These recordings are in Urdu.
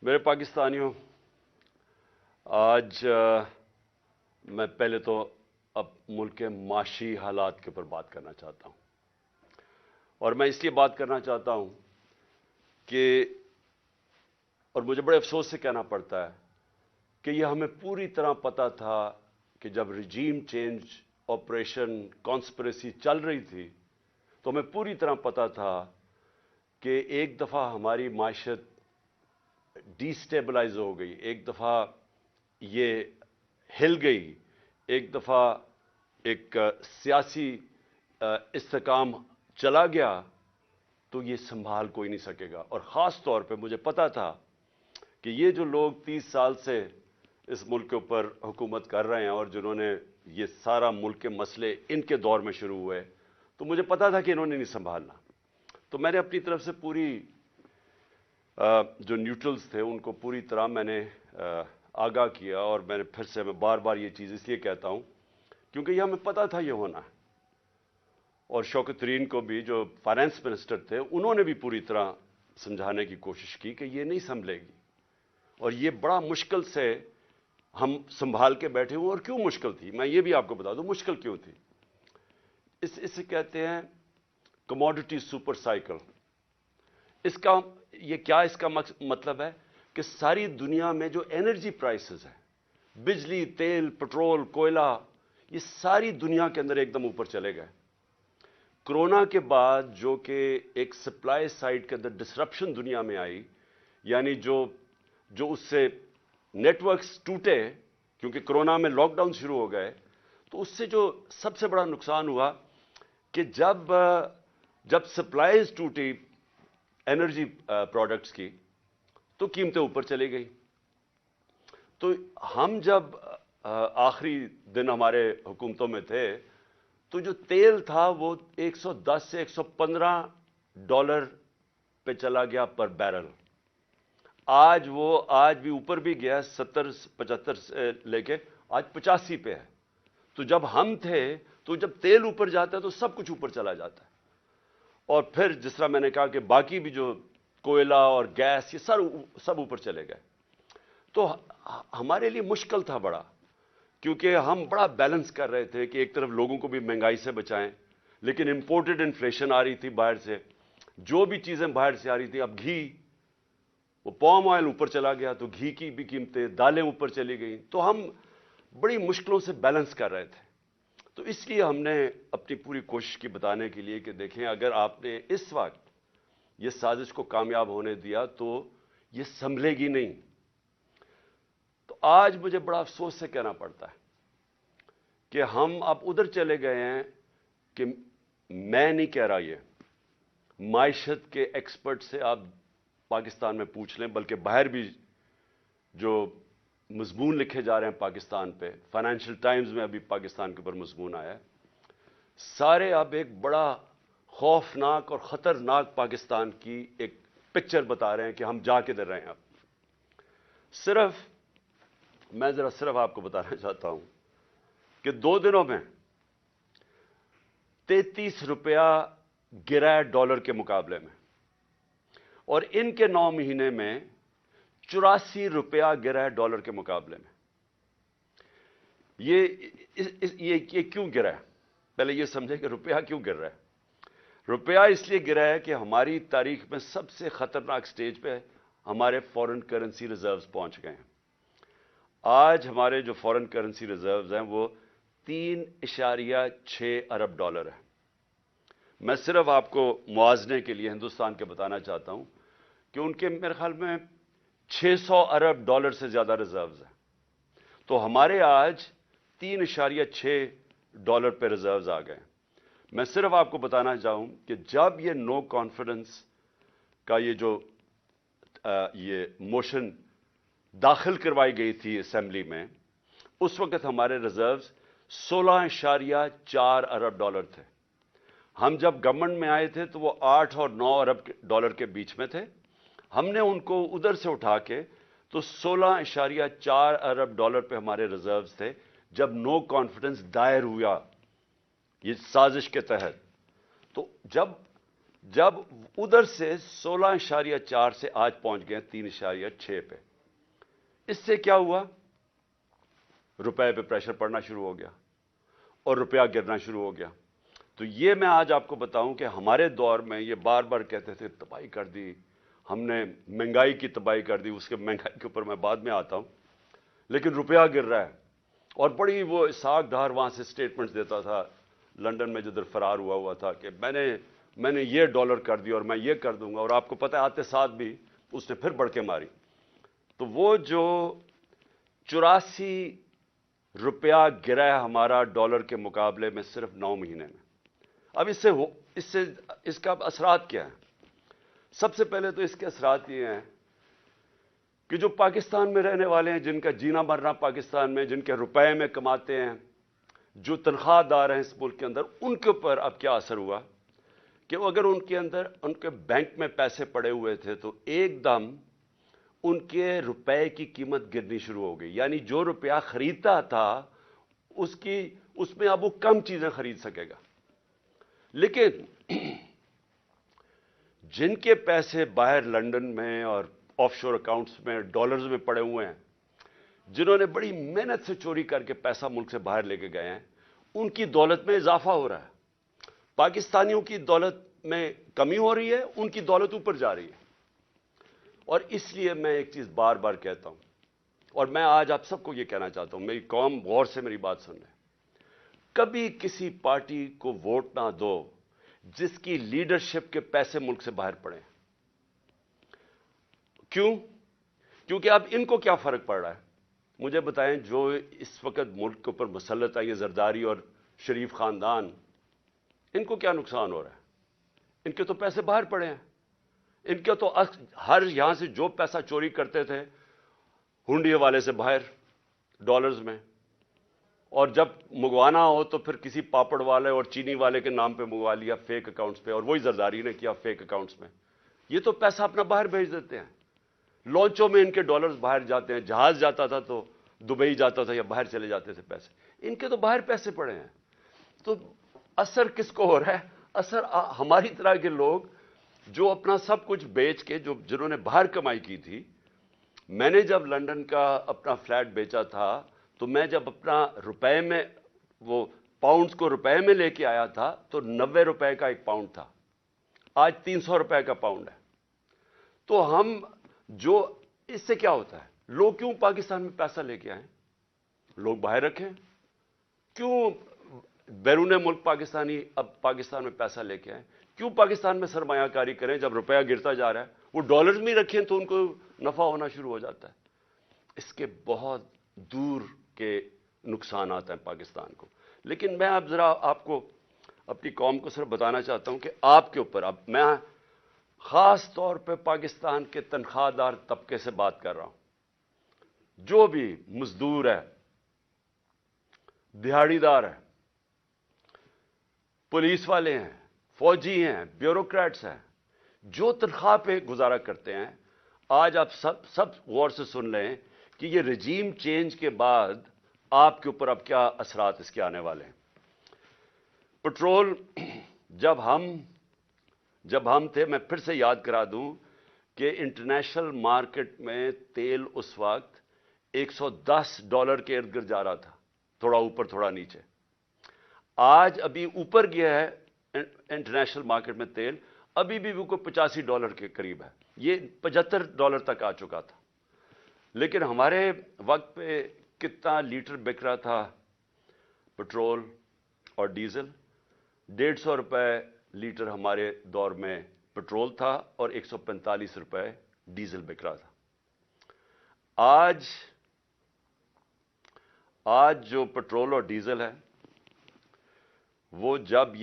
میرے پاکستانیوں، آج میں پہلے تو اب ملک کے معاشی حالات کے اوپر بات کرنا چاہتا ہوں، اور میں اس لیے بات کرنا چاہتا ہوں کہ اور مجھے بڑے افسوس سے کہنا پڑتا ہے کہ یہ ہمیں پوری طرح پتا تھا کہ جب رجیم چینج آپریشن کانسپریسی چل رہی تھی تو ہمیں پوری طرح پتا تھا کہ ایک دفعہ ہماری معیشت ڈی سٹیبلائز ہو گئی، ایک دفعہ یہ ہل گئی، ایک دفعہ ایک سیاسی استحکام چلا گیا تو یہ سنبھال کوئی نہیں سکے گا۔ اور خاص طور پہ مجھے پتا تھا کہ یہ جو لوگ 30 سال سے اس ملک کے اوپر حکومت کر رہے ہیں اور جنہوں نے یہ سارا ملک کے مسئلے ان کے دور میں شروع ہوئے، تو مجھے پتا تھا کہ انہوں نے نہیں سنبھالنا۔ تو میں نے اپنی طرف سے پوری جو نیوٹرلز تھے ان کو پوری طرح میں نے آگاہ کیا، اور میں نے پھر سے میں بار بار یہ چیز اس لیے کہتا ہوں کیونکہ یہ ہمیں پتا تھا یہ ہونا ہے۔ اور شوکت ترین کو بھی جو فائنانس منسٹر تھے انہوں نے بھی پوری طرح سمجھانے کی کوشش کی کہ یہ نہیں سنبھلے گی، اور یہ بڑا مشکل سے ہم سنبھال کے بیٹھے ہوئے۔ اور کیوں مشکل تھی میں یہ بھی آپ کو بتا دوں مشکل کیوں تھی۔ اسے کہتے ہیں کموڈٹی سپر سائیکل۔ اس کا مطلب ہے کہ ساری دنیا میں جو انرجی پرائسز ہیں، بجلی، تیل، پٹرول، کوئلہ، یہ ساری دنیا کے اندر ایک دم اوپر چلے گئے۔ کرونا کے بعد جو کہ ایک سپلائی سائڈ کے اندر ڈسرپشن دنیا میں آئی، یعنی جو اس سے نیٹ ورکس ٹوٹے کیونکہ کرونا میں لاک ڈاؤن شروع ہو گئے، تو اس سے جو سب سے بڑا نقصان ہوا کہ جب سپلائیز ٹوٹی انرجی پروڈکٹس کی تو قیمتیں اوپر چلی گئی۔ تو ہم جب آخری دن ہمارے حکومتوں میں تھے تو جو تیل تھا وہ 110 سے $115 پہ چلا گیا پر بیرل۔ آج بھی اوپر بھی گیا، 70-75 سے لے کے آج 85 پہ ہے۔ تو جب ہم تھے تو جب تیل اوپر جاتا ہے تو سب کچھ اوپر چلا جاتا ہے، اور پھر جس طرح میں نے کہا کہ باقی بھی جو کوئلہ اور گیس یہ سب اوپر چلے گئے۔ تو ہمارے لیے مشکل تھا بڑا، کیونکہ ہم بڑا بیلنس کر رہے تھے کہ ایک طرف لوگوں کو بھی مہنگائی سے بچائیں، لیکن امپورٹڈ انفلیشن آ رہی تھی باہر سے، جو بھی چیزیں باہر سے آ رہی تھی۔ اب گھی، وہ پام آئل اوپر چلا گیا تو گھی کی بھی قیمتیں، دالیں اوپر چلی گئیں، تو ہم بڑی مشکلوں سے بیلنس کر رہے تھے۔ تو اس لیے ہم نے اپنی پوری کوشش کی بتانے کے لیے کہ دیکھیں اگر آپ نے اس وقت یہ سازش کو کامیاب ہونے دیا تو یہ سنبھلے گی نہیں۔ تو آج مجھے بڑا افسوس سے کہنا پڑتا ہے کہ ہم اب ادھر چلے گئے ہیں کہ میں نہیں کہہ رہا، یہ معیشت کے ایکسپرٹ سے آپ پاکستان میں پوچھ لیں، بلکہ باہر بھی جو مضمون لکھے جا رہے ہیں پاکستان پہ، فائنینشیل ٹائمز میں ابھی پاکستان کے اوپر مضمون آیا ہے، سارے اب ایک بڑا خوفناک اور خطرناک پاکستان کی ایک پکچر بتا رہے ہیں کہ ہم جا کدھر رہے ہیں۔ اب میں صرف آپ کو بتانا چاہتا ہوں کہ 2 دنوں میں 33 روپیہ گرا ہے ڈالر کے مقابلے میں، اور ان کے 9 مہینے میں 84 روپیہ گرا ہے ڈالر کے مقابلے میں۔ یہ کیوں گرا ہے؟ پہلے یہ سمجھیں کہ روپیہ کیوں گر رہا ہے۔ روپیہ اس لیے گرا ہے کہ ہماری تاریخ میں سب سے خطرناک سٹیج پہ ہمارے فورن کرنسی ریزروز پہنچ گئے ہیں۔ آج ہمارے جو فورن کرنسی ریزروز ہیں وہ $3.6 ارب ہے۔ میں صرف آپ کو موازنے کے لیے ہندوستان کے بتانا چاہتا ہوں کہ ان کے میرے خیال میں $600 ارب سے زیادہ ریزروز ہیں، تو ہمارے آج $3.6 پہ ریزروز آ گئے۔ میں صرف آپ کو بتانا چاہوں کہ جب یہ نو کانفیڈنس کا یہ موشن داخل کروائی گئی تھی اسمبلی میں، اس وقت ہمارے ریزروز $16.4 ارب تھے۔ ہم جب گورنمنٹ میں آئے تھے تو وہ 8 اور 9 ارب کے بیچ میں تھے۔ ہم نے ان کو ادھر سے اٹھا کے تو $16.4 ارب پہ ہمارے ریزروز تھے جب نو کانفیڈنس دائر ہوا یہ سازش کے تحت۔ تو جب ادھر سے 16.4 سے آج پہنچ گئے 3.6 پہ، اس سے کیا ہوا؟ روپے پہ پریشر پڑنا شروع ہو گیا اور روپیہ گرنا شروع ہو گیا۔ تو یہ میں آج آپ کو بتاؤں کہ ہمارے دور میں یہ بار بار کہتے تھے تباہی کر دی ہم نے، مہنگائی کی تباہی کر دی، اس کے مہنگائی کے اوپر میں بعد میں آتا ہوں، لیکن روپیہ گر رہا ہے۔ اور بڑی وہ اسحاق ڈار وہاں سے سٹیٹمنٹس دیتا تھا لنڈن میں جدھر فرار ہوا تھا کہ میں نے یہ ڈالر کر دیا اور میں یہ کر دوں گا، اور آپ کو پتہ ہے آتے ساتھ بھی اس نے پھر بڑھ کے ماری۔ تو وہ جو 84 روپیہ گرا ہے ہمارا ڈالر کے مقابلے میں صرف 9 مہینے میں۔ اب اس کا اثرات کیا ہیں؟ سب سے پہلے تو اس کے اثرات یہ ہیں کہ جو پاکستان میں رہنے والے ہیں، جن کا جینا مرنا پاکستان میں، جن کے روپے میں کماتے ہیں، جو تنخواہ دار ہیں اس ملک کے اندر، ان کے اوپر اب کیا اثر ہوا کہ اگر ان کے بینک میں پیسے پڑے ہوئے تھے تو ایک دم ان کے روپے کی قیمت گرنی شروع ہو گئی۔ یعنی جو روپیہ خریدتا تھا اس میں اب وہ کم چیزیں خرید سکے گا۔ لیکن جن کے پیسے باہر لنڈن میں اور آف شور اکاؤنٹس میں ڈالرز میں پڑے ہوئے ہیں، جنہوں نے بڑی محنت سے چوری کر کے پیسہ ملک سے باہر لے کے گئے ہیں، ان کی دولت میں اضافہ ہو رہا ہے۔ پاکستانیوں کی دولت میں کمی ہو رہی ہے، ان کی دولت اوپر جا رہی ہے۔ اور اس لیے میں ایک چیز بار بار کہتا ہوں، اور میں آج آپ سب کو یہ کہنا چاہتا ہوں، میری قوم غور سے میری بات سن رہے، کبھی کسی پارٹی کو ووٹ نہ دو جس کی لیڈرشپ کے پیسے ملک سے باہر پڑے۔ کیوں؟ کیونکہ اب ان کو کیا فرق پڑ رہا ہے؟ مجھے بتائیں، جو اس وقت ملک کے اوپر مسلط ہے یہ زرداری اور شریف خاندان، ان کو کیا نقصان ہو رہا ہے؟ ان کے تو پیسے باہر پڑے ہیں، ان کے تو ہر یہاں سے جو پیسہ چوری کرتے تھے ہنڈی والے سے باہر ڈالرز میں، اور جب منگوانا ہو تو پھر کسی پاپڑ والے اور چینی والے کے نام پہ منگوا لیا فیک اکاؤنٹس پہ، اور وہی زرداری نے کیا فیک اکاؤنٹس میں۔ یہ تو پیسہ اپنا باہر بھیج دیتے ہیں، لانچوں میں ان کے ڈالرز باہر جاتے ہیں، جہاز جاتا تھا تو دبئی جاتا تھا یا باہر چلے جاتے تھے پیسے، ان کے تو باہر پیسے پڑے ہیں۔ تو اثر کس کو ہو رہا ہے؟ اثر ہماری طرح کے لوگ جو اپنا سب کچھ بیچ کے، جنہوں نے باہر کمائی کی تھی۔ میں نے جب لنڈن کا اپنا فلیٹ بیچا تھا تو میں جب اپنا روپے میں وہ پاؤنڈز کو روپے میں لے کے آیا تھا تو 90 روپے کا ایک پاؤنڈ تھا، آج 300 روپے کا پاؤنڈ ہے۔ تو ہم جو اس سے کیا ہوتا ہے؟ لوگ کیوں پاکستان میں پیسہ لے کے آئیں؟ لوگ باہر رکھیں، کیوں بیرون ملک پاکستانی اب پاکستان میں پیسہ لے کے آئیں؟ کیوں پاکستان میں سرمایہ کاری کریں جب روپیہ گرتا جا رہا ہے؟ وہ ڈالرز میں رکھیں تو ان کو نفع ہونا شروع ہو جاتا ہے۔ اس کے بہت دور کے نقصانات ہیں پاکستان کو۔ لیکن میں اب ذرا آپ کو اپنی قوم کو صرف بتانا چاہتا ہوں کہ آپ کے اوپر، اب میں خاص طور پہ پاکستان کے تنخواہ دار طبقے سے بات کر رہا ہوں، جو بھی مزدور ہے، دہاڑی دار ہے، پولیس والے ہیں، فوجی ہیں، بیوروکریٹس ہیں، جو تنخواہ پہ گزارا کرتے ہیں، آج آپ سب غور سے سن لیں کہ یہ رجیم چینج کے بعد آپ کے اوپر اب کیا اثرات اس کے آنے والے ہیں۔ پٹرول جب ہم تھے، میں پھر سے یاد کرا دوں کہ انٹرنیشنل مارکیٹ میں تیل اس وقت $110 کے ارد گرد جا رہا تھا، تھوڑا اوپر تھوڑا نیچے۔ آج ابھی اوپر گیا ہے انٹرنیشنل مارکیٹ میں تیل، ابھی بھی وہ کوئی $85 کے قریب ہے، یہ $75 تک آ چکا تھا۔ لیکن ہمارے وقت پہ کتنا لیٹر بک رہا تھا پٹرول اور ڈیزل؟ 150 روپے لیٹر ہمارے دور میں پٹرول تھا اور 145 روپے ڈیزل بک رہا تھا۔ آج جو پٹرول اور ڈیزل ہے وہ جب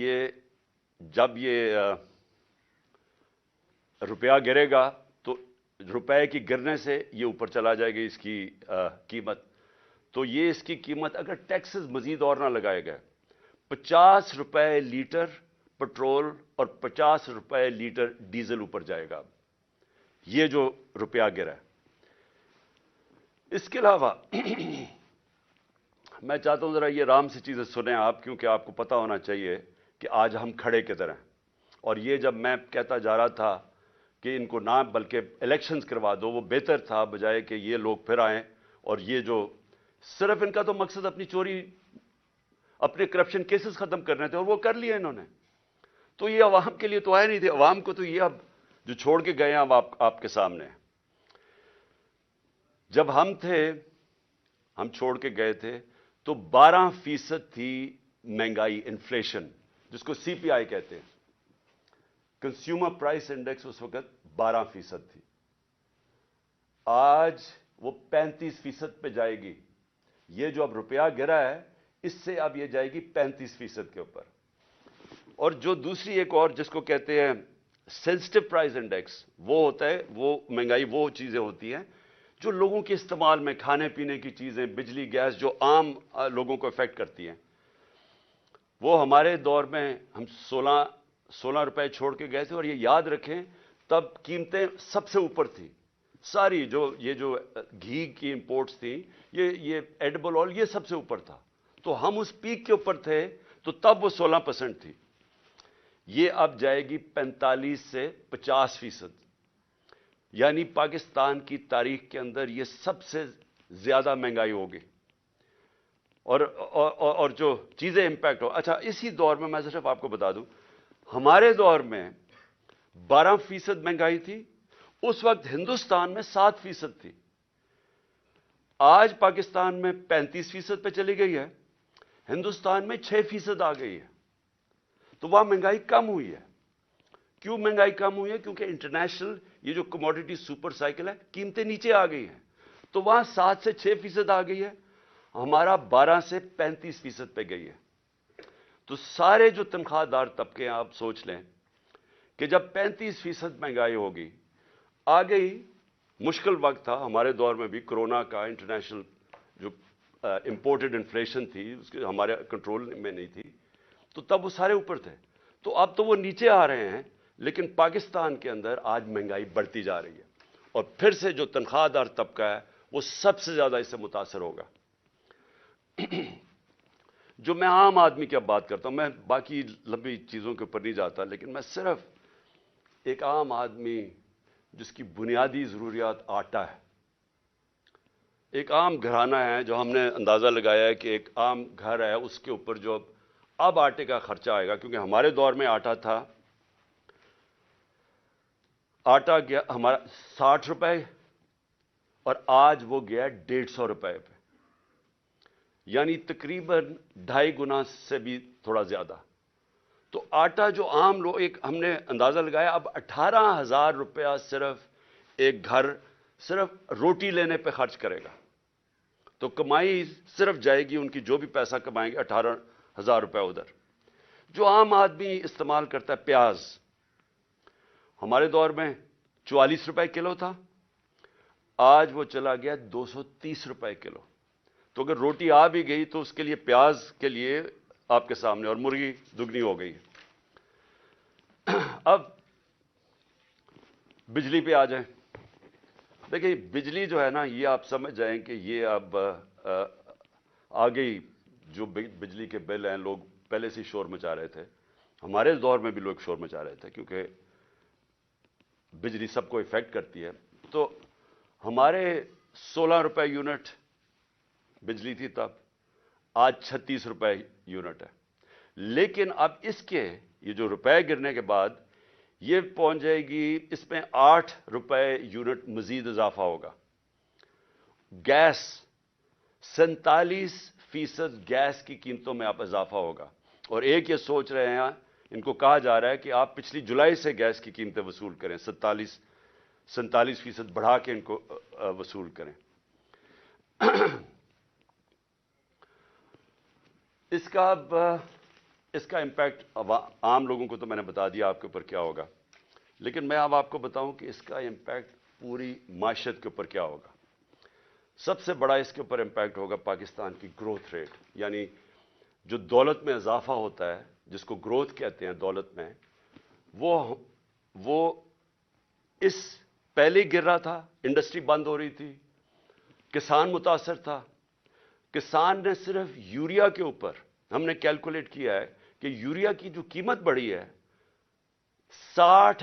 یہ روپیہ گرے گا تو روپے کی گرنے سے یہ اوپر چلا جائے گی اس کی قیمت۔ تو یہ اس کی قیمت اگر ٹیکسز مزید اور نہ لگائے گئے، 50 روپے لیٹر پٹرول اور 50 روپے لیٹر ڈیزل اوپر جائے گا یہ جو روپیہ گرا ہے۔ اس کے علاوہ میں چاہتا ہوں ذرا یہ آرام سے چیزیں سنیں آپ، کیونکہ آپ کو پتہ ہونا چاہیے کہ آج ہم کھڑے کدھر ہیں اور یہ جب میں کہتا جا رہا تھا کہ ان کو نہ بلکہ الیکشنز کروا دو، وہ بہتر تھا بجائے کہ یہ لوگ پھر آئیں اور یہ جو صرف ان کا تو مقصد اپنی چوری، اپنے کرپشن کیسز ختم کرنے تھے اور وہ کر لیے انہوں نے. تو یہ عوام کے لیے تو آئے نہیں تھے. عوام کو تو یہ اب جو چھوڑ کے گئے ہیں اب آپ کے سامنے. جب ہم تھے، ہم چھوڑ کے گئے تھے تو 12% تھی مہنگائی، انفلیشن، جس کو سی پی آئی کہتے ہیں. کنزیومر پرائس انڈیکس اس وقت 12% تھی. آج وہ 35% پہ جائے گی. یہ جو اب روپیہ گرا ہے اس سے اب یہ جائے گی 35% کے اوپر. اور جو دوسری ایک اور جس کو کہتے ہیں سینسٹیو پرائس انڈیکس، وہ ہوتا ہے، وہ مہنگائی وہ چیزیں ہوتی ہیں جو لوگوں کے استعمال میں، کھانے پینے کی چیزیں، بجلی، گیس، جو عام لوگوں کو افیکٹ کرتی ہیں. وہ ہمارے دور میں ہم 16 روپے چھوڑ کے گئے تھے. اور یہ یاد رکھیں تب قیمتیں سب سے اوپر تھی ساری. یہ جو گھی کی امپورٹس تھیں، یہ ایڈیبل آئل، یہ سب سے اوپر تھا. تو ہم اس پیک کے اوپر تھے تو تب وہ 16% تھی. یہ اب جائے گی 45 سے 50%. یعنی پاکستان کی تاریخ کے اندر یہ سب سے زیادہ مہنگائی ہوگی. اور جو چیزیں امپیکٹ ہو. اچھا، اسی دور میں صرف آپ کو بتا دوں، ہمارے دور میں 12% مہنگائی تھی. اس وقت ہندوستان میں 7% تھی. آج پاکستان میں 35% پہ چلی گئی ہے، ہندوستان میں 6% آ گئی ہے. تو وہاں مہنگائی کم ہوئی ہے. کیوں مہنگائی کم ہوئی ہے؟ کیونکہ انٹرنیشنل یہ جو کموڈیٹی سپر سائیکل ہے، قیمتیں نیچے آ گئی ہیں. تو وہاں 7 سے 6% آ گئی ہے، ہمارا 12 سے 35% پہ گئی ہے. تو سارے جو تنخواہ دار طبقے ہیں، آپ سوچ لیں کہ جب 35% مہنگائی ہوگی، آ گئی. مشکل وقت تھا ہمارے دور میں بھی، کرونا کا، انٹرنیشنل جو امپورٹڈ انفلیشن تھی اس کے ہمارے کنٹرول میں نہیں تھی. تو تب وہ سارے اوپر تھے. تو اب تو وہ نیچے آ رہے ہیں، لیکن پاکستان کے اندر آج مہنگائی بڑھتی جا رہی ہے. اور پھر سے جو تنخواہ دار طبقہ ہے وہ سب سے زیادہ اس سے متاثر ہوگا. جو میں عام آدمی کی اب بات کرتا ہوں، میں باقی لمبی چیزوں کے اوپر نہیں جاتا، لیکن میں صرف ایک عام آدمی جس کی بنیادی ضروریات آٹا ہے. ایک عام گھرانہ ہے جو ہم نے اندازہ لگایا ہے کہ ایک عام گھر ہے، اس کے اوپر جو اب آٹے کا خرچہ آئے گا، کیونکہ ہمارے دور میں آٹا تھا، آٹا گیا ہمارا 60 روپے اور آج وہ گیا 150 روپے پہ. یعنی تقریباً 2.5 گنا سے بھی تھوڑا زیادہ. تو آٹا جو عام لوگ، ایک ہم نے اندازہ لگایا اب 18,000 روپیہ صرف ایک گھر صرف روٹی لینے پہ خرچ کرے گا. تو کمائی صرف جائے گی ان کی، جو بھی پیسہ کمائیں گے 18,000 روپے ادھر. جو عام آدمی استعمال کرتا ہے پیاز، ہمارے دور میں 44 روپے کلو تھا، آج وہ چلا گیا 230 روپے کلو. تو اگر روٹی آ بھی گئی تو اس کے لیے پیاز کے لیے آپ کے سامنے، اور مرغی دگنی ہو گئی. اب بجلی پہ آ جائیں. دیکھیں بجلی جو ہے نا، یہ آپ سمجھ جائیں کہ یہ اب آ گئی. جو بجلی کے بل ہیں، لوگ پہلے سے شور مچا رہے تھے. ہمارے دور میں بھی لوگ شور مچا رہے تھے کیونکہ بجلی سب کو افیکٹ کرتی ہے. تو ہمارے 16 روپے یونٹ بجلی تھی تب، آج 36 روپے یونٹ ہے. لیکن اب اس کے یہ جو روپے گرنے کے بعد یہ پہنچ جائے گی، اس میں 8 روپے یونٹ مزید اضافہ ہوگا. گیس 47% گیس کی قیمتوں میں اب اضافہ ہوگا. اور ایک یہ سوچ رہے ہیں، ان کو کہا جا رہا ہے کہ آپ پچھلی جولائی سے گیس کی قیمتیں وصول کریں، 47% بڑھا کے ان کو وصول کریں. اس کا امپیکٹ عام لوگوں کو تو میں نے بتا دیا آپ کے اوپر کیا ہوگا، لیکن میں اب آپ کو بتاؤں کہ اس کا امپیکٹ پوری معیشت کے اوپر کیا ہوگا. سب سے بڑا اس کے اوپر امپیکٹ ہوگا پاکستان کی گروتھ ریٹ. یعنی جو دولت میں اضافہ ہوتا ہے، جس کو گروتھ کہتے ہیں دولت میں، وہ اس پہلے گر رہا تھا. انڈسٹری بند ہو رہی تھی، کسان متاثر تھا. کسان نے صرف یوریا کے اوپر، ہم نے کیلکولیٹ کیا ہے کہ یوریا کی جو قیمت بڑھی ہے 60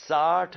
60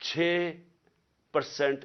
6%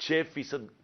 6%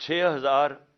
6000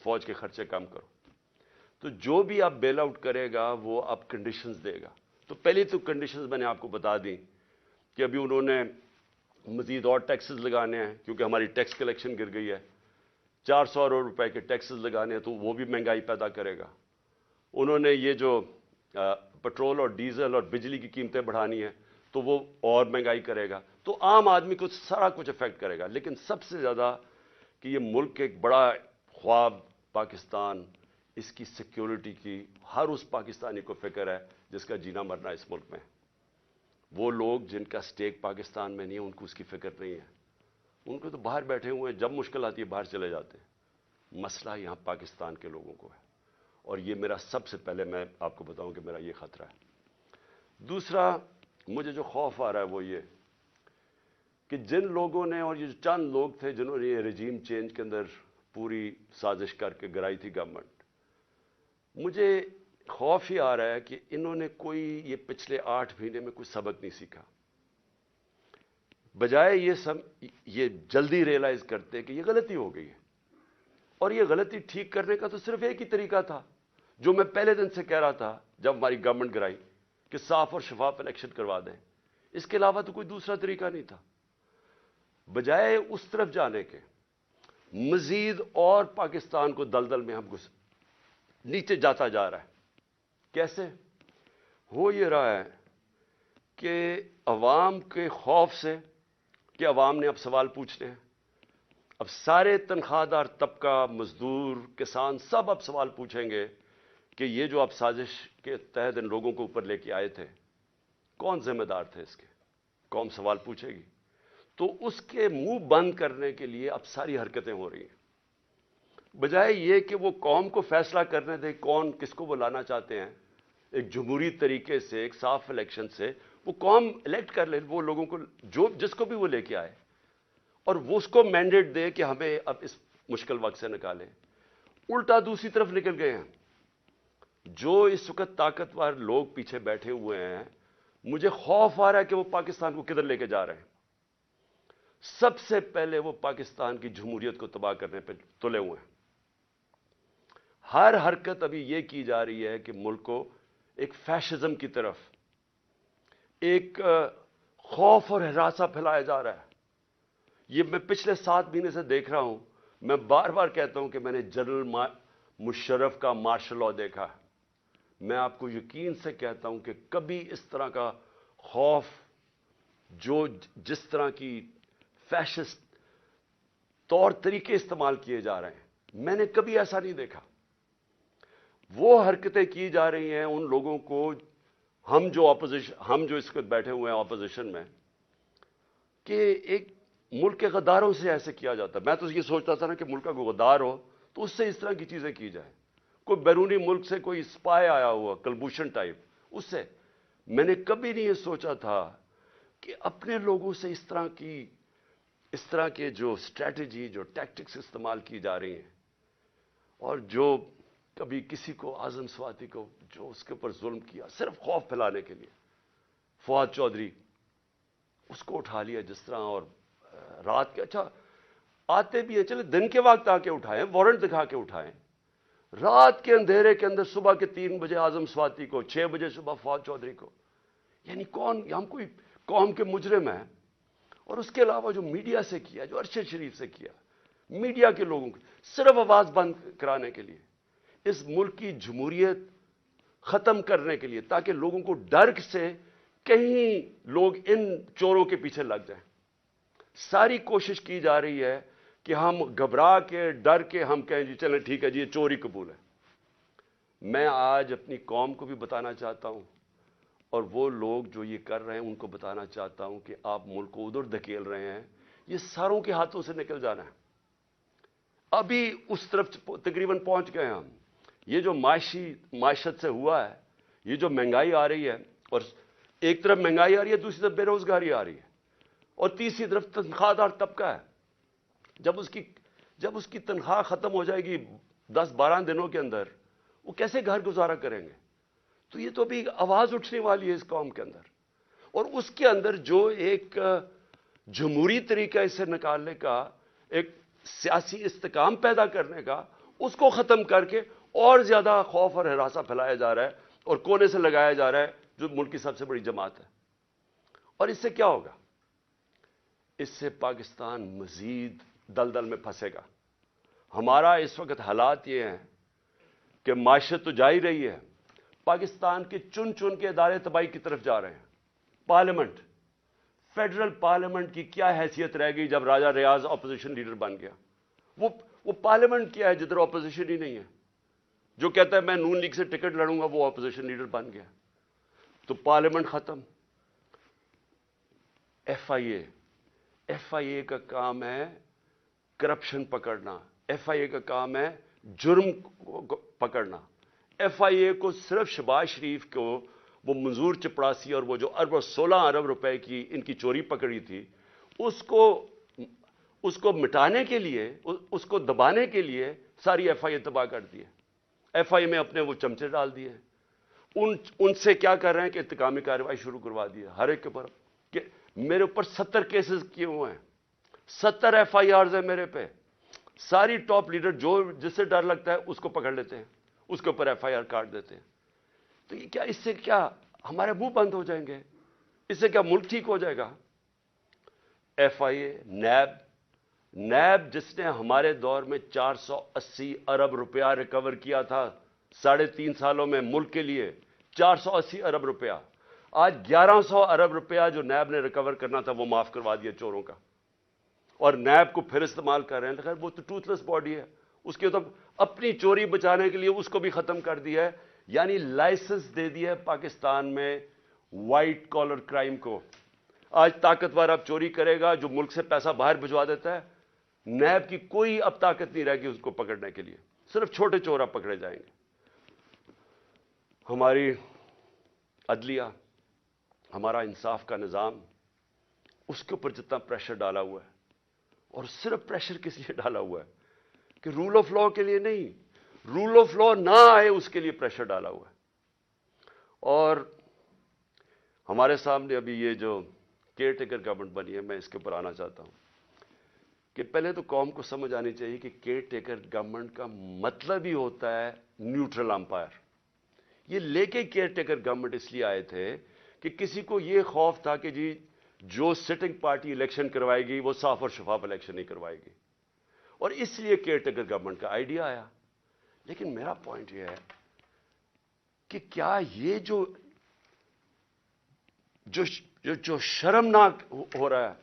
فوج کے خرچے کم کرو. تو جو بھی آپ بیل آؤٹ کرے گا وہ آپ کنڈیشنز دے گا. تو پہلی تو کنڈیشنز میں نے آپ کو بتا دیں کہ ابھی انہوں نے مزید اور ٹیکسز لگانے ہیں کیونکہ ہماری ٹیکس کلیکشن گر گئی ہے. 400 ارب روپے کے ٹیکسز لگانے ہیں تو وہ بھی مہنگائی پیدا کرے گا. انہوں نے یہ جو پٹرول اور ڈیزل اور بجلی کی قیمتیں بڑھانی ہیں تو وہ اور مہنگائی کرے گا. تو عام آدمی کو سارا کچھ افیکٹ کرے گا. لیکن سب سے زیادہ کہ یہ ملک ایک بڑا خواب پاکستان، اس کی سیکیورٹی کی ہر اس پاکستانی کو فکر ہے جس کا جینا مرنا اس ملک میں. وہ لوگ جن کا سٹیک پاکستان میں نہیں ہے ان کو اس کی فکر نہیں ہے. ان کو تو باہر بیٹھے ہوئے ہیں، جب مشکل آتی ہے باہر چلے جاتے ہیں. مسئلہ یہاں پاکستان کے لوگوں کو ہے اور یہ میرا سب سے پہلے میں آپ کو بتاؤں کہ میرا یہ خطرہ ہے. دوسرا مجھے جو خوف آ رہا ہے وہ یہ کہ جن لوگوں نے، اور یہ جو چند لوگ تھے جنہوں نے یہ رجیم چینج کے اندر پوری سازش کر کے گرائی تھی گورنمنٹ، مجھے خوف ہی آ رہا ہے کہ انہوں نے کوئی یہ پچھلے 8 مہینے میں کوئی سبق نہیں سیکھا. بجائے یہ جلدی ریئلائز کرتے کہ یہ غلطی ہو گئی ہے اور یہ غلطی ٹھیک کرنے کا تو صرف ایک ہی طریقہ تھا جو میں پہلے دن سے کہہ رہا تھا جب ہماری گورنمنٹ گرائی کہ صاف اور شفاف الیکشن کروا دیں. اس کے علاوہ تو کوئی دوسرا طریقہ نہیں تھا. بجائے اس طرف جانے کے مزید اور پاکستان کو دلدل میں ہم نیچے جاتا جا رہا ہے. کیسے ہو یہ رہا ہے کہ عوام کے خوف سے کہ عوام نے اب سوال پوچھنے ہیں. اب سارے تنخواہ دار طبقہ، مزدور، کسان سب اب سوال پوچھیں گے کہ یہ جو آپ سازش کے تحت ان لوگوں کو اوپر لے کے آئے تھے کون ذمہ دار تھے اس کے؟ قوم سوال پوچھے گی. تو اس کے منہ بند کرنے کے لیے اب ساری حرکتیں ہو رہی ہیں. بجائے یہ کہ وہ قوم کو فیصلہ کرنے دے کون کس کو وہ لانا چاہتے ہیں، ایک جمہوری طریقے سے، ایک صاف الیکشن سے وہ قوم الیکٹ کر لے وہ لوگوں کو جس کو بھی وہ لے کے آئے اور وہ اس کو مینڈیٹ دے کہ ہمیں اب اس مشکل وقت سے نکالیں. الٹا دوسری طرف نکل گئے ہیں. جو اس وقت طاقتور لوگ پیچھے بیٹھے ہوئے ہیں، مجھے خوف آ رہا ہے کہ وہ پاکستان کو کدھر لے کے جا رہے ہیں. سب سے پہلے وہ پاکستان کی جمہوریت کو تباہ کرنے پہ تلے ہوئے ہیں. ہر حرکت ابھی یہ کی جا رہی ہے کہ ملک کو ایک فیشزم کی طرف، ایک خوف اور ہراساں پھیلایا جا رہا ہے. یہ میں پچھلے 7 مہینے سے دیکھ رہا ہوں. میں بار بار کہتا ہوں کہ میں نے جنرل مشرف کا مارشل لاء دیکھا. میں آپ کو یقین سے کہتا ہوں کہ کبھی اس طرح کا خوف، جس طرح کی فیشسٹ طور طریقے استعمال کیے جا رہے ہیں، میں نے کبھی ایسا نہیں دیکھا. وہ حرکتیں کی جا رہی ہیں ان لوگوں کو، ہم جو اس وقت بیٹھے ہوئے ہیں اپوزیشن میں، کہ ایک ملک کے غداروں سے ایسے کیا جاتا ہے. میں تو یہ سوچتا تھا نا کہ ملک کا کوئی غدار ہو تو اس سے اس طرح کی چیزیں کی جائیں. کوئی بیرونی ملک سے کوئی اسپائے آیا ہوا کلبھوشن ٹائپ، اس سے میں نے کبھی نہیں یہ سوچا تھا کہ اپنے لوگوں سے اس طرح کے جو اسٹریٹجی، جو ٹیکٹکس استعمال کی جا رہی ہیں، اور جو کبھی کسی کو اعظم سواتی کو جو اس کے اوپر ظلم کیا صرف خوف پھیلانے کے لیے. فواد چودھری اس کو اٹھا لیا جس طرح، اور رات کے اچھا آتے بھی ہیں، چلے دن کے وقت آ کے اٹھائیں، وارنٹ دکھا کے اٹھائیں. رات کے اندھیرے کے اندر صبح کے 3 بجے اعظم سواتی کو، 6 بجے صبح فواد چودھری کو. یعنی ہم کوئی قوم کے مجرم ہیں؟ اور اس کے علاوہ جو میڈیا سے کیا، جو ارشد شریف سے کیا، میڈیا کے لوگوں کو صرف آواز بند کرانے کے لیے، اس ملک کی جمہوریت ختم کرنے کے لیے، تاکہ لوگوں کو ڈر سے کہیں لوگ ان چوروں کے پیچھے لگ جائیں. ساری کوشش کی جا رہی ہے کہ ہم گھبرا کے، ڈر کے ہم کہیں جی چلیں ٹھیک ہے جی یہ چوری قبول ہے. میں آج اپنی قوم کو بھی بتانا چاہتا ہوں اور وہ لوگ جو یہ کر رہے ہیں ان کو بتانا چاہتا ہوں کہ آپ ملک کو ادھر دھکیل رہے ہیں، یہ ساروں کے ہاتھوں سے نکل جانا ہے. ابھی اس طرف تقریباً پہنچ گئے ہم. یہ جو معیشت سے ہوا ہے، یہ جو مہنگائی آ رہی ہے، اور ایک طرف مہنگائی آ رہی ہے، دوسری طرف بے روزگاری آ رہی ہے، اور تیسری طرف تنخواہ دار طبقہ ہے. جب اس کی تنخواہ ختم ہو جائے گی 10-12 دنوں کے اندر، وہ کیسے گھر گزارا کریں گے؟ تو یہ تو بھی آواز اٹھنے والی ہے اس قوم کے اندر. اور اس کے اندر جو ایک جمہوری طریقہ اسے نکالنے کا، ایک سیاسی استحکام پیدا کرنے کا، اس کو ختم کر کے اور زیادہ خوف اور ہراساں پھیلایا جا رہا ہے اور کونے سے لگایا جا رہا ہے جو ملک کی سب سے بڑی جماعت ہے. اور اس سے کیا ہوگا؟ اس سے پاکستان مزید دلدل میں پھنسے گا. ہمارا اس وقت حالات یہ ہیں کہ معیشت تو جا ہی رہی ہے، پاکستان کے چن چن کے ادارے تباہی کی طرف جا رہے ہیں. پارلیمنٹ، فیڈرل پارلیمنٹ کی کیا حیثیت رہ گئی جب راجہ ریاض اپوزیشن لیڈر بن گیا؟ وہ پارلیمنٹ کیا ہے جدھر اپوزیشن ہی نہیں ہے؟ جو کہتا ہے میں نون لیگ سے ٹکٹ لڑوں گا وہ اپوزیشن لیڈر بن گیا. تو پارلیمنٹ ختم. ایف آئی اے کا کام ہے کرپشن پکڑنا، ایف آئی اے کا کام ہے جرم پکڑنا. ایف آئی اے کو صرف شہباز شریف کو وہ منظور چپڑاسی اور وہ جو 16 ارب روپے کی ان کی چوری پکڑی تھی، اس کو مٹانے کے لیے، اس کو دبانے کے لیے ساری ایف آئی اے تباہ کر دی ہے. ایف آئی اے میں اپنے وہ چمچے ڈال دیے. ان سے کیا کر رہے ہیں کہ انتقامی کارروائی شروع کروا دی ہے ہر ایک کے اوپر. کہ میرے اوپر 70 کیسز کیے ہوئے ہیں، 70 ایف آئی آرز ہیں میرے پہ. ساری ٹاپ لیڈر جس سے ڈر لگتا ہے اس کو پکڑ لیتے ہیں، اس کے اوپر ایف آئی آر کاٹ دیتے ہیں. تو یہ کیا، اس سے کیا ہمارے منہ بند ہو جائیں گے؟ اس سے کیا ملک ٹھیک ہو جائے گا؟ ایف آئی اے، نیب جس نے ہمارے دور میں 480 ارب روپیہ ریکور کیا تھا 3.5 سالوں میں ملک کے لیے، 480 ارب روپیہ، آج 1100 ارب روپیہ جو نیب نے ریکور کرنا تھا وہ معاف کروا دیا چوروں کا. اور نیب کو پھر استعمال کر رہے ہیں. خیر وہ تو ٹوتھ لیس باڈی ہے، اس کے تو اپنی چوری بچانے کے لیے اس کو بھی ختم کر دیا ہے. یعنی لائسنس دے دیا ہے پاکستان میں وائٹ کالر کرائم کو. آج طاقتور اب چوری کرے گا جو ملک سے پیسہ باہر بھجوا دیتا ہے، نیب کی کوئی اب طاقت نہیں رہے گی اس کو پکڑنے کے لیے. صرف چھوٹے چور اب پکڑے جائیں گے. ہماری عدلیہ، ہمارا انصاف کا نظام، اس کے اوپر جتنا پریشر ڈالا ہوا ہے، اور صرف پریشر کس لیے ڈالا ہوا ہے کہ رول آف لا کے لیے نہیں، رول آف لا نہ آئے اس کے لیے پریشر ڈالا ہوا ہے. اور ہمارے سامنے ابھی یہ جو کیئر ٹیکر گورنمنٹ بنی ہے، میں اس کے اوپر آنا چاہتا ہوں کہ پہلے تو قوم کو سمجھ آنی چاہیے کہ کیئر ٹیکر گورنمنٹ کا مطلب ہی ہوتا ہے نیوٹرل امپائر. یہ لے کے کیئر ٹیکر گورنمنٹ اس لیے آئے تھے کہ کسی کو یہ خوف تھا کہ جی جو سٹنگ پارٹی الیکشن کروائے گی وہ صاف اور شفاف الیکشن نہیں کروائے گی، اور اس لیے کیئر ٹیکر گورنمنٹ کا آئیڈیا آیا. لیکن میرا پوائنٹ یہ ہے کہ کیا یہ جو شرمناک ہو رہا ہے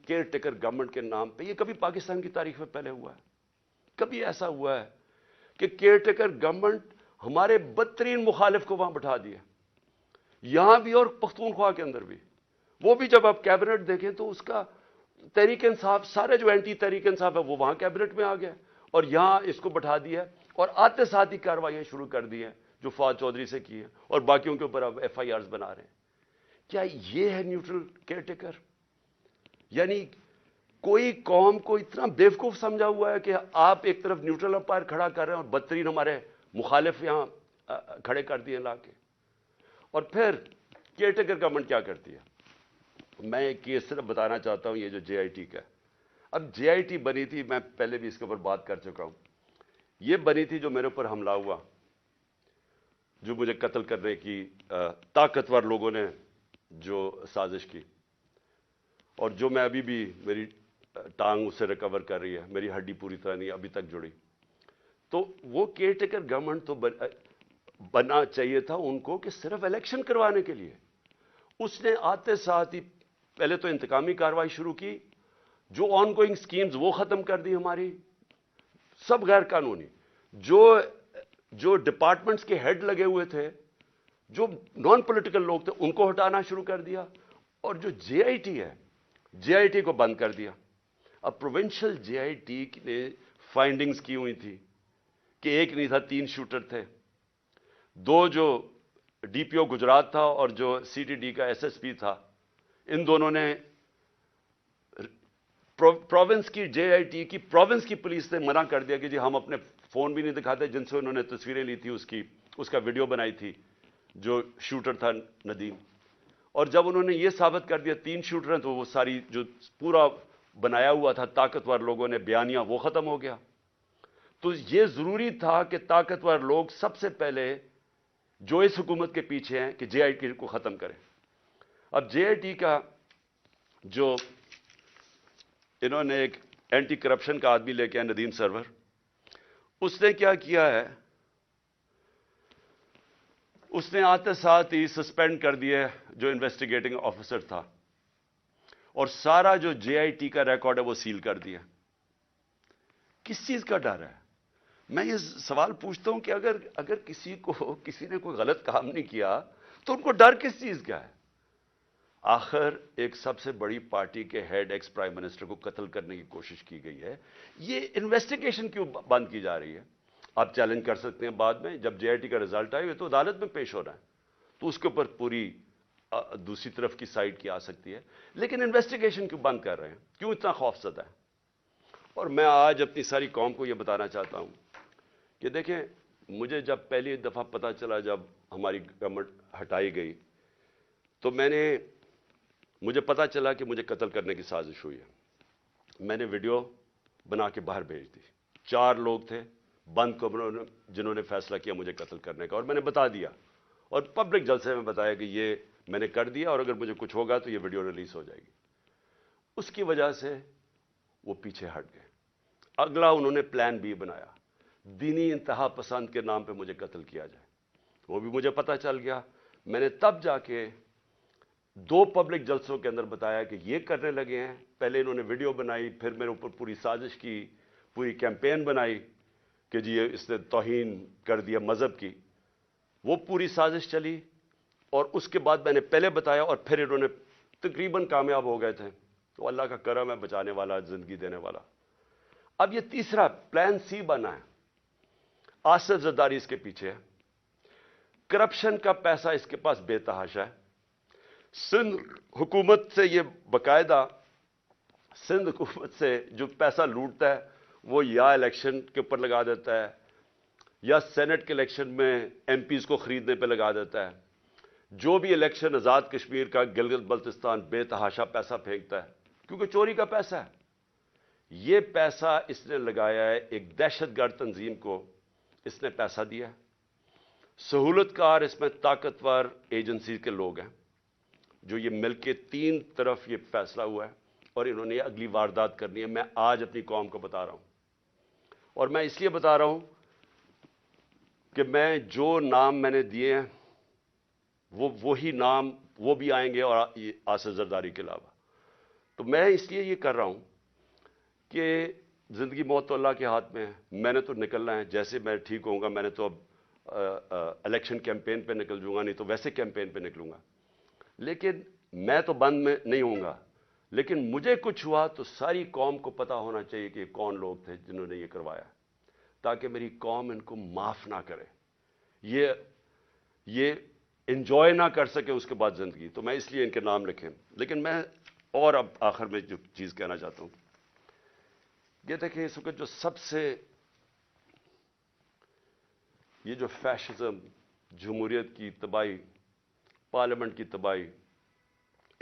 کیئر ٹیکر گورنمنٹ کے نام پہ، یہ کبھی پاکستان کی تاریخ میں پہلے ہوا ہے؟ کبھی ایسا ہوا ہے کہ کیئر ٹیکر گورنمنٹ ہمارے بدترین مخالف کو وہاں بٹھا دیا؟ یہاں بھی اور پختونخوا کے اندر بھی. وہ بھی جب آپ کیبنٹ دیکھیں تو اس کا تحریک انصاف، سارے جو اینٹی تحریک انصاف ہے وہ وہاں کیبنٹ میں آ گیا، اور یہاں اس کو بٹھا دیا اور آتے ساتھ ہی کارروائیاں شروع کر دی ہیں جو فواد چودھری سے کی ہیں، اور باقیوں کے اوپر اب ایف آئی آرز بنا رہے ہیں. کیا یہ ہے نیوٹرل کیئر ٹیکر؟ یعنی کوئی قوم کو اتنا بیوقوف سمجھا ہوا ہے کہ آپ ایک طرف نیوٹرل امپائر کھڑا کر رہے ہیں اور بدترین ہمارے مخالف یہاں کھڑے کر دیے لا کے. اور پھر کیئر ٹیکر گورنمنٹ کیا کرتی ہے؟ میں ایک کیس صرف بتانا چاہتا ہوں، یہ جو جے آئی ٹی کا. اب جے آئی ٹی بنی تھی، میں پہلے بھی اس کے اوپر بات کر چکا ہوں. یہ بنی تھی جو میرے اوپر حملہ ہوا، جو مجھے قتل کرنے کی طاقتور لوگوں نے جو سازش کی، اور جو میں ابھی بھی میری ٹانگ اس سے ریکور کر رہی ہے، میری ہڈی پوری طرح نہیں ابھی تک جڑی. تو وہ کیئر ٹیکر گورنمنٹ تو بننا چاہیے تھا ان کو کہ صرف الیکشن کروانے کے لیے. اس نے آتے ساتھ ہی پہلے تو انتقامی کارروائی شروع کی، جو آن گوئنگ سکیمز وہ ختم کر دی ہماری، سب غیر قانونی. جو ڈپارٹمنٹس کے ہیڈ لگے ہوئے تھے، جو نان پولیٹیکل لوگ تھے، ان کو ہٹانا شروع کر دیا. اور جو جے آئی ٹی ہے، جے آئی ٹی کو بند کر دیا. اب پروونشل جے آئی ٹی نے فائنڈنگز کی ہوئی تھی کہ ایک نہیں تھا، 3 شوٹر تھے. 2 جو ڈی پی او گجرات تھا اور جو سی ٹی ڈی کا ایس ایس پی تھا، ان دونوں نے پروونس کی جے آئی ٹی کی پروونس کی پولیس نے منع کر دیا کہ جی ہم اپنے فون بھی نہیں دکھاتے جن سے انہوں نے تصویریں لی تھی، اس کا ویڈیو بنائی تھی جو شوٹر تھا ندیم. اور جب انہوں نے یہ ثابت کر دیا 3 شوٹر ہیں، تو وہ ساری جو پورا بنایا ہوا تھا طاقتور لوگوں نے بیانیہ وہ ختم ہو گیا. تو یہ ضروری تھا کہ طاقتور لوگ سب سے پہلے جو اس حکومت کے پیچھے ہیں کہ جے آئی ٹی کو ختم کریں. اب جے آئی ٹی کا جو انہوں نے ایک اینٹی کرپشن کا آدمی لے کے آئے ندیم سرور, اس نے کیا کیا ہے, اس نے آتے ساتھ ہی سسپینڈ کر دیا جو انویسٹیگیٹنگ آفیسر تھا, اور سارا جو جے آئی ٹی کا ریکارڈ ہے وہ سیل کر دیا. کس چیز کا ڈر ہے؟ میں یہ سوال پوچھتا ہوں کہ اگر کسی نے کوئی غلط کام نہیں کیا تو ان کو ڈر کس چیز کا ہے؟ آخر ایک سب سے بڑی پارٹی کے ہیڈ ایکس پرائم منسٹر کو قتل کرنے کی کوشش کی گئی ہے, یہ انویسٹیگیشن کیوں بند کی جا رہی ہے؟ آپ چیلنج کر سکتے ہیں بعد میں, جب جے آئی ٹی کا رزلٹ آئے تو عدالت میں پیش ہو رہا ہے, تو اس کے اوپر پوری دوسری طرف کی سائڈ کی آ سکتی ہے, لیکن انویسٹیگیشن کیوں بند کر رہے ہیں؟ کیوں اتنا خوف زدہ ہے؟ اور میں آج اپنی ساری قوم کو یہ بتانا چاہتا ہوں کہ دیکھیں, مجھے جب پہلی دفعہ پتا چلا جب ہماری گورنمنٹ ہٹائی گئی, تو مجھے پتا چلا کہ مجھے قتل کرنے کی سازش ہوئی ہے. میں نے ویڈیو بنا کے باہر بھیج دی. 4 لوگ تھے بند کمروں میں جنہوں نے فیصلہ کیا مجھے قتل کرنے کا, اور میں نے بتا دیا, اور پبلک جلسے میں بتایا کہ یہ میں نے کر دیا, اور اگر مجھے کچھ ہوگا تو یہ ویڈیو ریلیز ہو جائے گی. اس کی وجہ سے وہ پیچھے ہٹ گئے. اگلا انہوں نے پلان بی بنایا, دینی انتہا پسند کے نام پہ مجھے قتل کیا جائے. وہ بھی مجھے پتا چل گیا. میں نے تب جا کے 2 پبلک جلسوں کے اندر بتایا کہ یہ کرنے لگے ہیں. پہلے انہوں نے ویڈیو بنائی, پھر میرے اوپر پوری سازش کی, پوری کیمپین بنائی کہ جی اس نے توہین کر دیا مذہب کی. وہ پوری سازش چلی, اور اس کے بعد میں نے پہلے بتایا, اور پھر انہوں نے تقریباً کامیاب ہو گئے تھے. تو اللہ کا کرم ہے, بچانے والا, زندگی دینے والا. اب یہ تیسرا پلان سی بنا ہے. آصف زرداری اس کے پیچھے ہے. کرپشن کا پیسہ اس کے پاس بے تحاشا ہے. سندھ حکومت سے یہ باقاعدہ, سندھ حکومت سے جو پیسہ لوٹتا ہے وہ یا الیکشن کے اوپر لگا دیتا ہے, یا سینٹ کے الیکشن میں ایم پیز کو خریدنے پہ لگا دیتا ہے. جو بھی الیکشن آزاد کشمیر کا, گلگت بلتستان, بے تحاشا پیسہ پھینکتا ہے, کیونکہ چوری کا پیسہ ہے. یہ پیسہ اس نے لگایا ہے ایک دہشت گرد تنظیم کو, اس نے پیسہ دیا ہے. سہولت کار اس میں طاقتور ایجنسی کے لوگ ہیں جو یہ مل کے 3 طرف یہ فیصلہ ہوا ہے, اور انہوں نے اگلی واردات کرنی ہے. میں آج اپنی قوم کو بتا رہا ہوں, اور میں اس لیے بتا رہا ہوں کہ میں جو نام میں نے دیے ہیں وہی نام وہ بھی آئیں گے, اور آصف زرداری کے علاوہ. تو میں اس لیے یہ کر رہا ہوں کہ زندگی موت تو اللہ کے ہاتھ میں ہے. میں نے تو نکلنا ہے, جیسے میں ٹھیک ہوں گا. میں نے تو اب الیکشن کیمپین پہ نکل جوں گا, نہیں تو ویسے کیمپین پہ نکلوں گا. لیکن میں تو بند میں نہیں ہوں گا, لیکن مجھے کچھ ہوا تو ساری قوم کو پتا ہونا چاہیے کہ کون لوگ تھے جنہوں نے یہ کروایا, تاکہ میری قوم ان کو معاف نہ کرے, یہ انجوائے نہ کر سکے اس کے بعد زندگی. تو میں اس لیے ان کے نام لکھیں. لیکن میں اور اب آخر میں جو چیز کہنا چاہتا ہوں, یہ دیکھیں اس وقت جو سب سے یہ جو فیشزم, جمہوریت کی تباہی, پارلیمنٹ کی تباہی,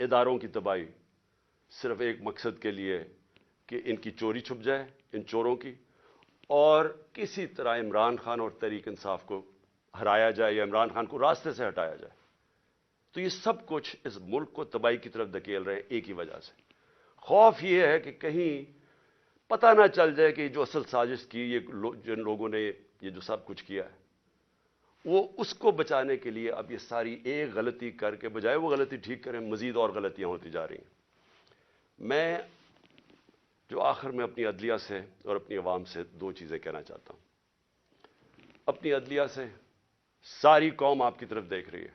اداروں کی تباہی, صرف ایک مقصد کے لیے کہ ان کی چوری چھپ جائے, ان چوروں کی, اور کسی طرح عمران خان اور تحریک انصاف کو ہرایا جائے, یا عمران خان کو راستے سے ہٹایا جائے. تو یہ سب کچھ اس ملک کو تباہی کی طرف دھکیل رہے ہیں ایک ہی وجہ سے. خوف یہ ہے کہ کہیں پتہ نہ چل جائے کہ جو اصل سازش کی, یہ جن لوگوں نے یہ جو سب کچھ کیا ہے, وہ اس کو بچانے کے لیے اب یہ ساری ایک غلطی کر کے بجائے وہ غلطی ٹھیک کریں, مزید اور غلطیاں ہوتی جا رہی ہیں. میں جو آخر میں اپنی عدلیہ سے اور اپنی عوام سے 2 چیزیں کہنا چاہتا ہوں. اپنی عدلیہ سے, ساری قوم آپ کی طرف دیکھ رہی ہے.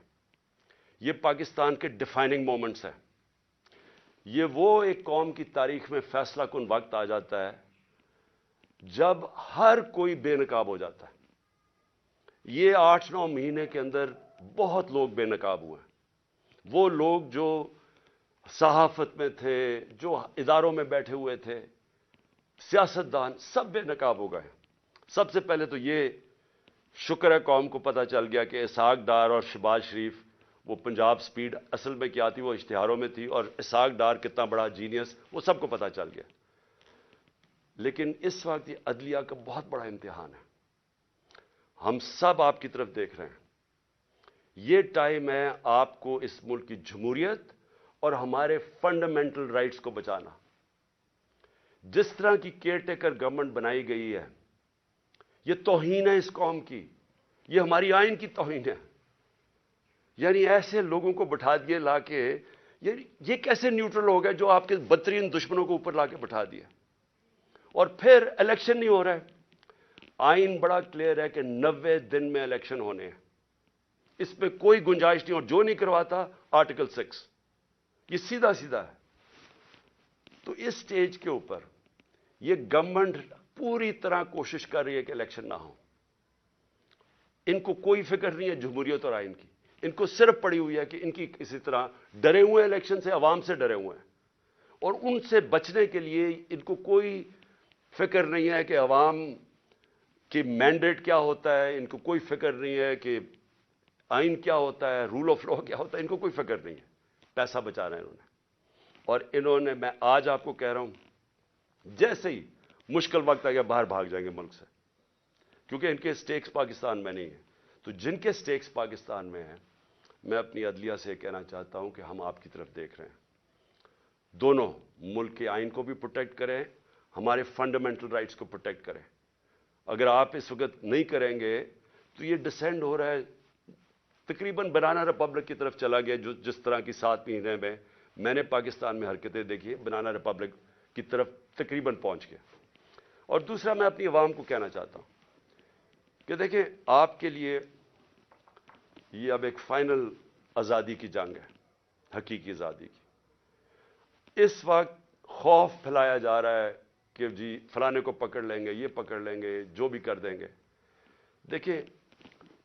یہ پاکستان کے ڈیفائننگ مومنٹس ہیں. یہ وہ ایک قوم کی تاریخ میں فیصلہ کن وقت آ جاتا ہے جب ہر کوئی بے نقاب ہو جاتا ہے. یہ 8-9 مہینے کے اندر بہت لوگ بے نقاب ہوئے ہیں. وہ لوگ جو صحافت میں تھے, جو اداروں میں بیٹھے ہوئے تھے, سیاستدان, سب بے نقاب ہو گئے. سب سے پہلے تو یہ شکر ہے قوم کو پتہ چل گیا کہ اسحاق ڈار اور شہباز شریف, وہ پنجاب سپیڈ اصل میں کیا تھی وہ اشتہاروں میں تھی, اور اسحاق ڈار کتنا بڑا جینیس وہ سب کو پتہ چل گیا. لیکن اس وقت یہ عدلیہ کا بہت بڑا امتحان ہے. ہم سب آپ کی طرف دیکھ رہے ہیں. یہ ٹائم ہے آپ کو اس ملک کی جمہوریت اور ہمارے فنڈامنٹل رائٹس کو بچانا. جس طرح کی کیئر ٹیکر گورنمنٹ بنائی گئی ہے یہ توہین ہے اس قوم کی, یہ ہماری آئین کی توہین ہے. یعنی ایسے لوگوں کو بٹھا دیے لا کے, یہ کیسے نیوٹرل ہو گئے جو آپ کے بدترین دشمنوں کو اوپر لا کے بٹھا دیا, اور پھر الیکشن نہیں ہو رہا ہے. آئین بڑا کلیئر ہے کہ 90 دن میں الیکشن ہونے ہیں, اس پہ کوئی گنجائش نہیں, اور جو نہیں کرواتا آرٹیکل 6, یہ سیدھا سیدھا ہے. تو اس سٹیج کے اوپر یہ گورنمنٹ پوری طرح کوشش کر رہی ہے کہ الیکشن نہ ہو. ان کو کوئی فکر نہیں ہے جمہوریت اور آئین کی, ان کو صرف پڑی ہوئی ہے کہ ان کی کسی طرح ڈرے ہوئے ہیں الیکشن سے, عوام سے ڈرے ہوئے ہیں, اور ان سے بچنے کے لیے ان کو کوئی فکر نہیں ہے کہ عوام کی مینڈیٹ کیا ہوتا ہے, ان کو کوئی فکر نہیں ہے کہ آئین کیا ہوتا ہے, رول آف لا کیا ہوتا ہے, ان کو کوئی فکر نہیں ہے. پیسہ بچا رہے ہیں انہوں نے. اور انہوں نے, میں آج آپ کو کہہ رہا ہوں, جیسے ہی مشکل وقت آ گیا باہر بھاگ جائیں گے ملک سے, کیونکہ ان کے سٹیکس پاکستان میں نہیں ہیں. تو جن کے سٹیکس پاکستان میں ہیں, میں اپنی عدلیہ سے کہنا چاہتا ہوں کہ ہم آپ کی طرف دیکھ رہے ہیں. دونوں ملک کے آئین کو بھی پروٹیکٹ کریں, ہمارے فنڈامنٹل رائٹس کو پروٹیکٹ کریں. اگر آپ اس وقت نہیں کریں گے تو یہ ڈسینڈ ہو رہا ہے, تقریباً بنانا ریپبلک کی طرف چلا گیا. جس طرح کی 7 مہینے میں نے پاکستان میں حرکتیں دیکھی, بنانا ریپبلک کی طرف تقریباً پہنچ گیا. اور دوسرا میں اپنی عوام کو کہنا چاہتا ہوں کہ دیکھیں, آپ کے لیے یہ اب ایک فائنل آزادی کی جنگ ہے, حقیقی آزادی کی. اس وقت خوف پھیلایا جا رہا ہے کہ جی فلانے کو پکڑ لیں گے, یہ پکڑ لیں گے, جو بھی کر دیں گے. دیکھیں,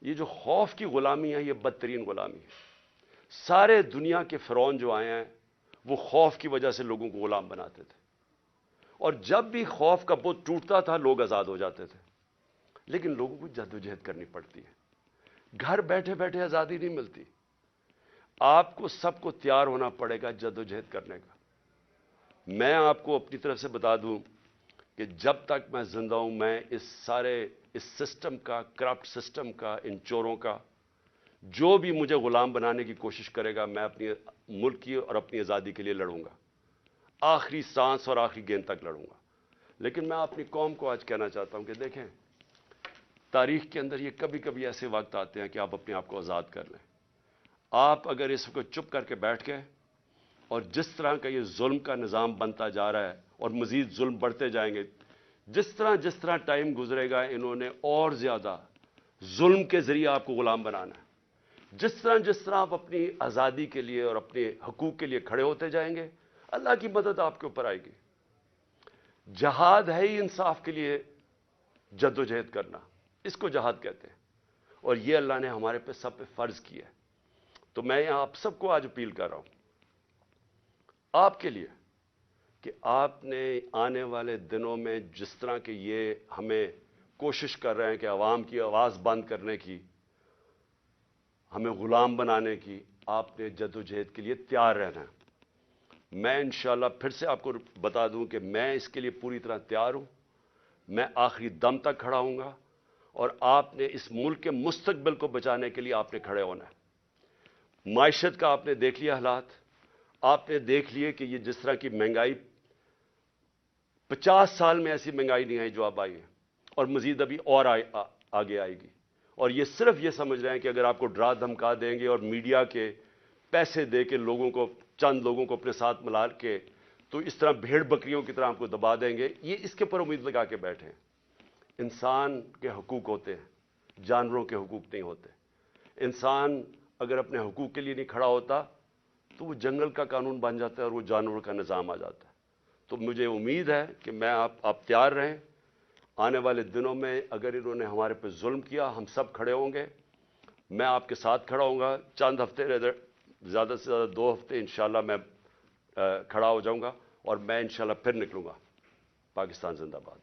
یہ جو خوف کی غلامی ہے یہ بدترین غلامی ہے. سارے دنیا کے فرعون جو آئے ہیں وہ خوف کی وجہ سے لوگوں کو غلام بناتے تھے, اور جب بھی خوف کا بت ٹوٹتا تھا لوگ آزاد ہو جاتے تھے. لیکن لوگوں کو جدوجہد کرنی پڑتی ہے, گھر بیٹھے بیٹھے آزادی نہیں ملتی. آپ کو سب کو تیار ہونا پڑے گا جدوجہد کرنے کا. میں آپ کو اپنی طرف سے بتا دوں کہ جب تک میں زندہ ہوں, میں اس سسٹم کا, کرپٹ سسٹم کا, ان چوروں کا, جو بھی مجھے غلام بنانے کی کوشش کرے گا, میں اپنی ملک کی اور اپنی آزادی کے لیے لڑوں گا, آخری سانس اور آخری گیند تک لڑوں گا. لیکن میں اپنی قوم کو آج کہنا چاہتا ہوں کہ دیکھیں, تاریخ کے اندر یہ کبھی کبھی ایسے وقت آتے ہیں کہ آپ اپنے آپ کو آزاد کر لیں. آپ اگر اس کو چپ کر کے بیٹھ گئے, اور جس طرح کا یہ ظلم کا نظام بنتا جا رہا ہے اور مزید ظلم بڑھتے جائیں گے, جس طرح ٹائم گزرے گا انہوں نے اور زیادہ ظلم کے ذریعے آپ کو غلام بنانا ہے. جس طرح آپ اپنی آزادی کے لیے اور اپنے حقوق کے لیے کھڑے ہوتے جائیں گے, اللہ کی مدد آپ کے اوپر آئے گی. جہاد ہے ہی انصاف کے لیے جدوجہد کرنا, اس کو جہاد کہتے ہیں, اور یہ اللہ نے ہمارے پہ سب پہ فرض کیا ہے. تو میں یہاں آپ سب کو آج اپیل کر رہا ہوں آپ کے لیے کہ آپ نے آنے والے دنوں میں جس طرح کہ یہ ہمیں کوشش کر رہے ہیں کہ عوام کی آواز بند کرنے کی, ہمیں غلام بنانے کی, آپ نے جدوجہد کے لیے تیار رہنا ہے. میں انشاءاللہ پھر سے آپ کو بتا دوں کہ میں اس کے لیے پوری طرح تیار ہوں. میں آخری دم تک کھڑا ہوں گا, اور آپ نے اس ملک کے مستقبل کو بچانے کے لیے آپ نے کھڑے ہونا ہے. معیشت کا آپ نے دیکھ لیا حالات, آپ نے دیکھ لیے کہ یہ جس طرح کی مہنگائی, 50 سال میں ایسی مہنگائی نہیں آئی جو اب آئی ہے, اور مزید ابھی اور آگے آئے گی. اور یہ صرف یہ سمجھ رہے ہیں کہ اگر آپ کو ڈرا دھمکا دیں گے اور میڈیا کے پیسے دے کے لوگوں کو, چند لوگوں کو اپنے ساتھ ملا کے, تو اس طرح بھیڑ بکریوں کی طرح آپ کو دبا دیں گے, یہ اس کے پر امید لگا کے بیٹھے ہیں. انسان کے حقوق ہوتے ہیں, جانوروں کے حقوق نہیں ہوتے. انسان اگر اپنے حقوق کے لیے نہیں کھڑا ہوتا تو وہ جنگل کا قانون بن جاتا ہے اور وہ جانوروں کا نظام آ جاتا ہے. تو مجھے امید ہے کہ میں آپ تیار رہیں. آنے والے دنوں میں اگر انہوں نے ہمارے پہ ظلم کیا, ہم سب کھڑے ہوں گے. میں آپ کے ساتھ کھڑا ہوں گا. چند ہفتے, زیادہ سے زیادہ 2 ہفتے انشاءاللہ میں کھڑا ہو جاؤں گا, اور میں انشاءاللہ پھر نکلوں گا. پاکستان زندہ باد.